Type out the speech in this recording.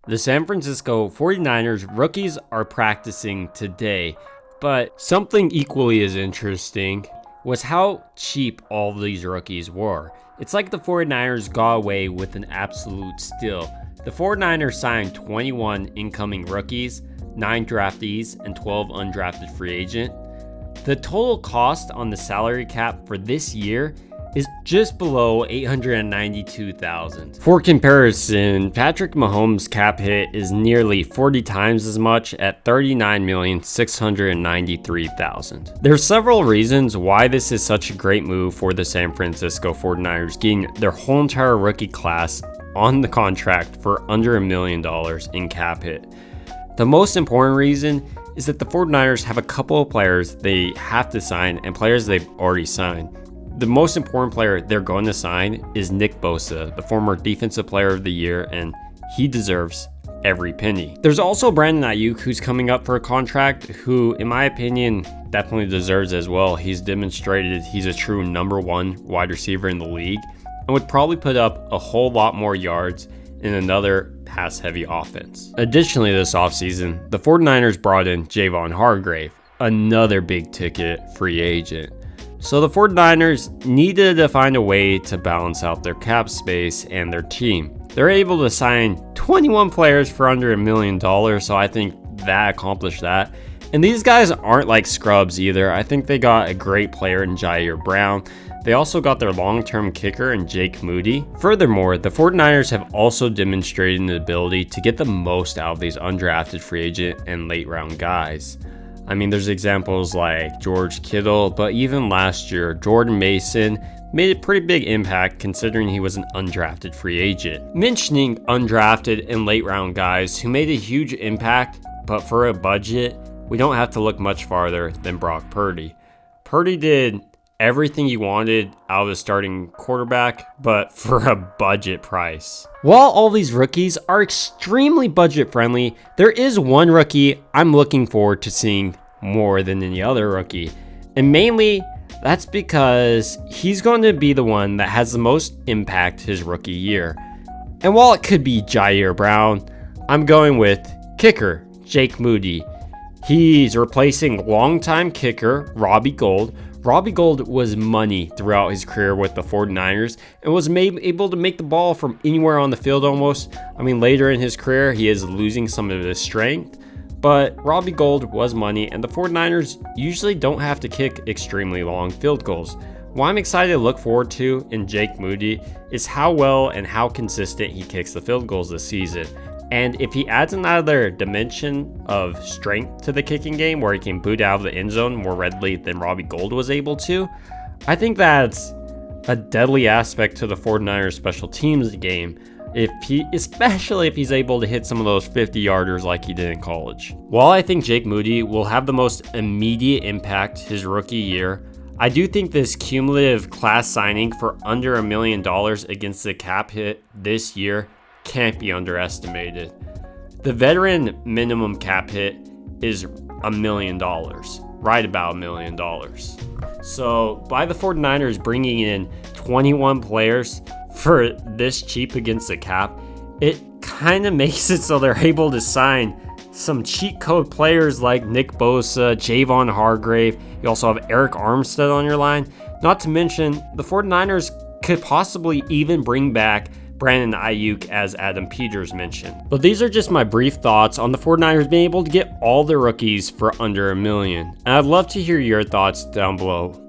The San Francisco 49ers rookies are practicing today, but something equally as interesting was how cheap all of these rookies were. It's like the 49ers got away with an absolute steal. The 49ers signed 21 incoming rookies, 9 draftees, and 12 undrafted free agent. The total cost on the salary cap for this year is just below $892,000. For comparison, Patrick Mahomes' cap hit is nearly 40 times as much at $39,693,000. There's several reasons why this is such a great move for the San Francisco 49ers, getting their whole entire rookie class on the contract for under $1 million in cap hit. The most important reason is that the 49ers have a couple of players they have to sign and players they've already signed. The most important player they're going to sign is Nick Bosa, the former Defensive Player of the Year, and he deserves every penny. There's also Brandon Ayuk, who's coming up for a contract, who, in my opinion, definitely deserves as well. He's demonstrated he's a true number one wide receiver in the league and would probably put up a whole lot more yards in another pass-heavy offense. Additionally, this offseason, the 49ers brought in Javon Hargrave, another big-ticket free agent. So the 49ers needed to find a way to balance out their cap space and their team. They're able to sign 21 players for under $1 million, so I think that accomplished that. And these guys aren't like scrubs either. I think they got a great player in Jair Brown. They also got their long-term kicker in Jake Moody. Furthermore, the 49ers have also demonstrated the ability to get the most out of these undrafted free agent and late-round guys. I mean, there's examples like George Kittle, but even last year, Jordan Mason made a pretty big impact considering he was an undrafted free agent. Mentioning undrafted and late round guys who made a huge impact, but for a budget, we don't have to look much farther than Brock Purdy. Purdy did everything you wanted out of a starting quarterback, but for a budget price. While all these rookies are extremely budget friendly, there is one rookie I'm looking forward to seeing more than any other rookie. And mainly, that's because he's going to be the one that has the most impact his rookie year. And while it could be Jair Brown, I'm going with kicker Jake Moody. He's replacing longtime kicker Robbie Gould. Robbie Gould was money throughout his career with the 49ers and was able to make the ball from anywhere on the field almost. I mean, later in his career, he is losing some of his strength, but Robbie Gould was money, and the 49ers usually don't have to kick extremely long field goals. What I'm excited to look forward to in Jake Moody is how well and how consistent he kicks the field goals this season. And if he adds another dimension of strength to the kicking game where he can boot out of the end zone more readily than Robbie Gould was able to, I that's a deadly aspect to the 49ers special teams game, especially if he's able to hit some of those 50-yarders like he did in college. While I think Jake Moody will have the most immediate impact his rookie year, I do think this cumulative class signing for under $1 million against the cap hit this year can't be underestimated. The veteran minimum cap hit is $1 million, right about $1 million. So by the 49ers bringing in 21 players for this cheap against the cap, it kind of makes it so they're able to sign some cheat code players like Nick Bosa, Javon Hargrave. You also have Eric Armstead on your line. Not to mention, the 49ers could possibly even bring back Brandon Ayuk, as Adam Peters mentioned. But these are just my brief thoughts on the 49ers being able to get all their rookies for under $1 million. And I'd love to hear your thoughts down below.